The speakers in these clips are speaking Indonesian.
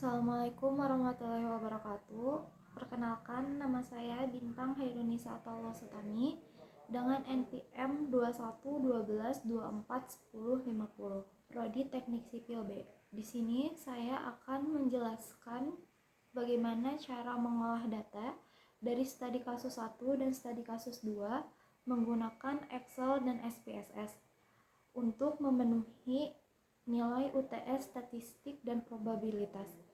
Assalamualaikum warahmatullahi wabarakatuh. Perkenalkan, nama saya Bintang Hairunisa Ataulah Sutami dengan NPM 2112241050, Prodi Teknik Sipil B. Di sini saya akan menjelaskan bagaimana cara mengolah data dari studi kasus 1 dan studi kasus 2 menggunakan Excel dan SPSS untuk memenuhi nilai UTS statistik dan probabilitas.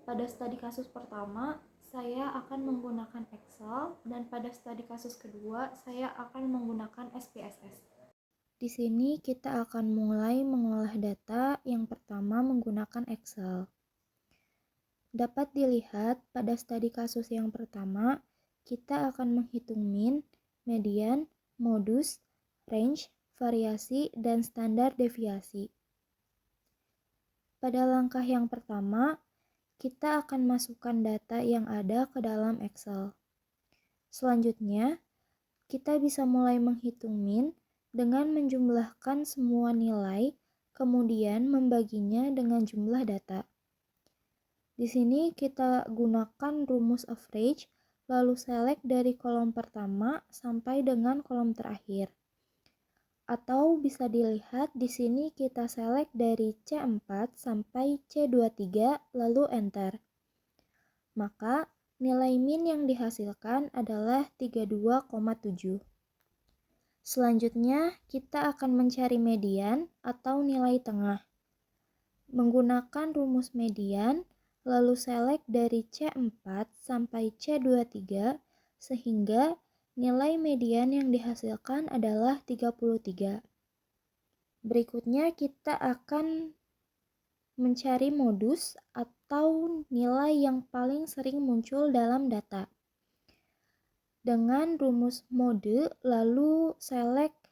Pada studi kasus pertama, saya akan menggunakan Excel, dan pada studi kasus kedua, saya akan menggunakan SPSS. Di sini kita akan mulai mengolah data yang pertama menggunakan Excel. Dapat dilihat pada studi kasus yang pertama, kita akan menghitung mean, median, modus, range, variasi, dan standar deviasi. Pada langkah yang pertama, kita akan masukkan data yang ada ke dalam Excel. Selanjutnya, kita bisa mulai menghitung mean dengan menjumlahkan semua nilai, kemudian membaginya dengan jumlah data. Di sini kita gunakan rumus average, lalu select dari kolom pertama sampai dengan kolom terakhir. Atau bisa dilihat di sini kita select dari C4 sampai C23 lalu enter. Maka nilai min yang dihasilkan adalah 32,7. Selanjutnya kita akan mencari median atau nilai tengah. Menggunakan rumus median, lalu select dari C4 sampai C23 sehingga nilai median yang dihasilkan adalah 33. Berikutnya kita akan mencari modus atau nilai yang paling sering muncul dalam data. Dengan rumus mode, lalu select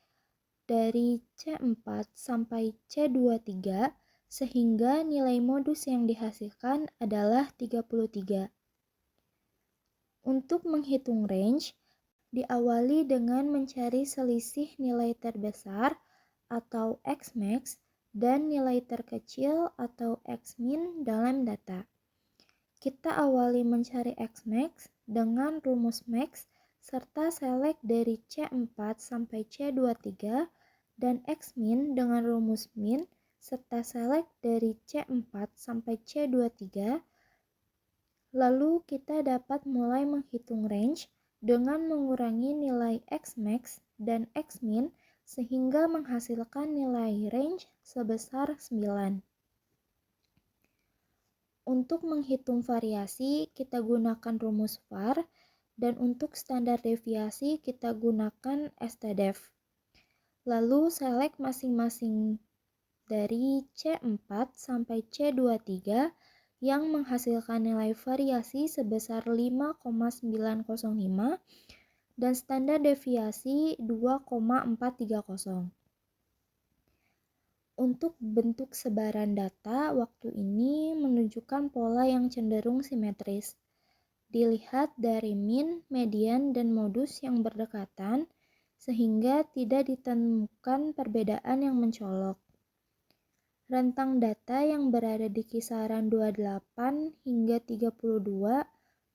dari C4 sampai C23 sehingga nilai modus yang dihasilkan adalah 33. Untuk menghitung range, diawali dengan mencari selisih nilai terbesar atau Xmax dan nilai terkecil atau Xmin dalam data. Kita awali mencari Xmax dengan rumus max serta select dari C4 sampai C23 dan Xmin dengan rumus min serta select dari C4 sampai C23. Lalu kita dapat mulai menghitung range dengan mengurangi nilai Xmax dan Xmin sehingga menghasilkan nilai range sebesar 9. Untuk menghitung variasi, kita gunakan rumus var, dan untuk standar deviasi kita gunakan stdef. Lalu select masing-masing dari C4 sampai C23 yang menghasilkan nilai variasi sebesar 5,905 dan standar deviasi 2,430. Untuk bentuk sebaran data, waktu ini menunjukkan pola yang cenderung simetris. Dilihat dari min, median, dan modus yang berdekatan, sehingga tidak ditemukan perbedaan yang mencolok. Rentang data yang berada di kisaran 28 hingga 32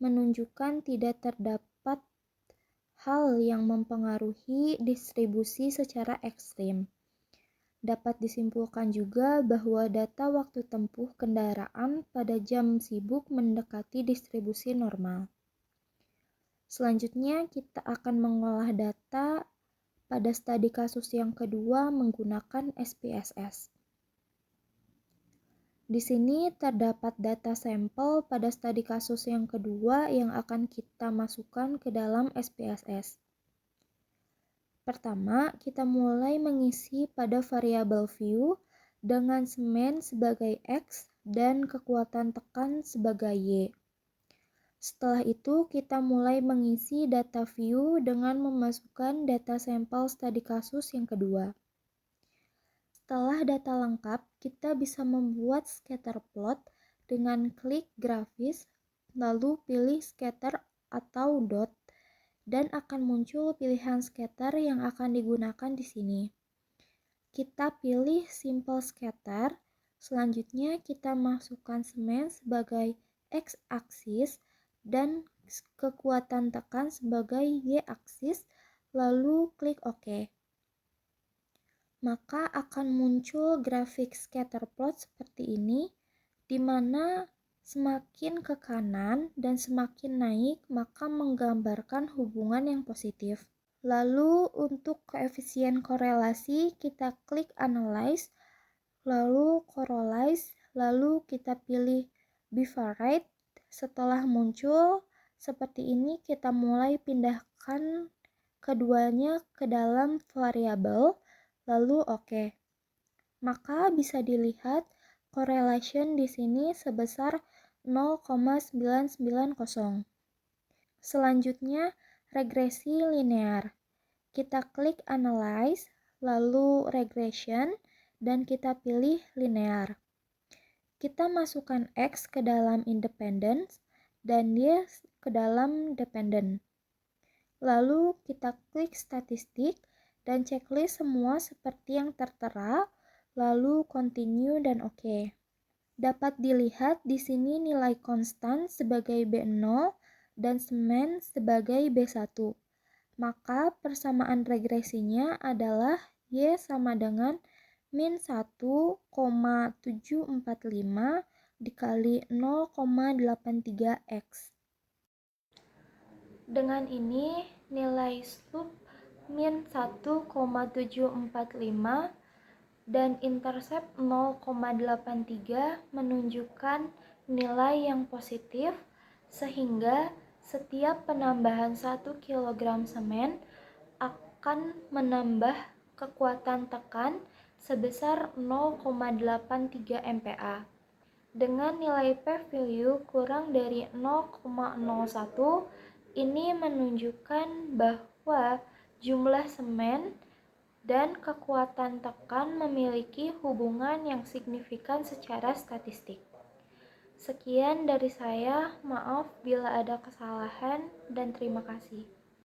menunjukkan tidak terdapat hal yang mempengaruhi distribusi secara ekstrim. Dapat disimpulkan juga bahwa data waktu tempuh kendaraan pada jam sibuk mendekati distribusi normal. Selanjutnya kita akan mengolah data pada studi kasus yang kedua menggunakan SPSS. Di sini terdapat data sampel pada studi kasus yang kedua yang akan kita masukkan ke dalam SPSS. Pertama, kita mulai mengisi pada variabel view dengan semen sebagai X dan kekuatan tekan sebagai Y. Setelah itu, kita mulai mengisi data view dengan memasukkan data sampel studi kasus yang kedua. Setelah data lengkap, kita bisa membuat scatter plot dengan klik grafis, lalu pilih scatter atau dot, dan akan muncul pilihan scatter yang akan digunakan di sini. Kita pilih simple scatter, Selanjutnya kita masukkan semen sebagai x-aksis dan kekuatan tekan sebagai y-aksis, lalu klik OK. Maka akan muncul grafik scatter plot seperti ini, di mana semakin ke kanan dan semakin naik maka menggambarkan hubungan yang positif. Lalu untuk koefisien korelasi kita klik Analyze, lalu Correlize, lalu kita pilih Bifarite. Setelah muncul seperti ini, kita mulai pindahkan keduanya ke dalam variabel, lalu OK. Maka bisa dilihat correlation di sini sebesar 0,990. Selanjutnya, regresi linear. Kita klik Analyze, lalu Regression, dan kita pilih linear. Kita masukkan X ke dalam independence dan Y ke dalam dependent. Lalu kita klik statistik dan checklist semua seperti yang tertera, lalu continue dan OK. Dapat dilihat di sini nilai konstan sebagai B0 dan semen sebagai B1. Maka persamaan regresinya adalah Y sama dengan min 1,745 dikali 0,83x. Dengan ini, nilai slope min 1,745 dan intercept 0,83 menunjukkan nilai yang positif, sehingga setiap penambahan 1 kg semen akan menambah kekuatan tekan sebesar 0,83 MPa. Dengan nilai p-value kurang dari 0,01, ini menunjukkan bahwa jumlah semen dan kekuatan tekan memiliki hubungan yang signifikan secara statistik. Sekian dari saya, maaf bila ada kesalahan dan terima kasih.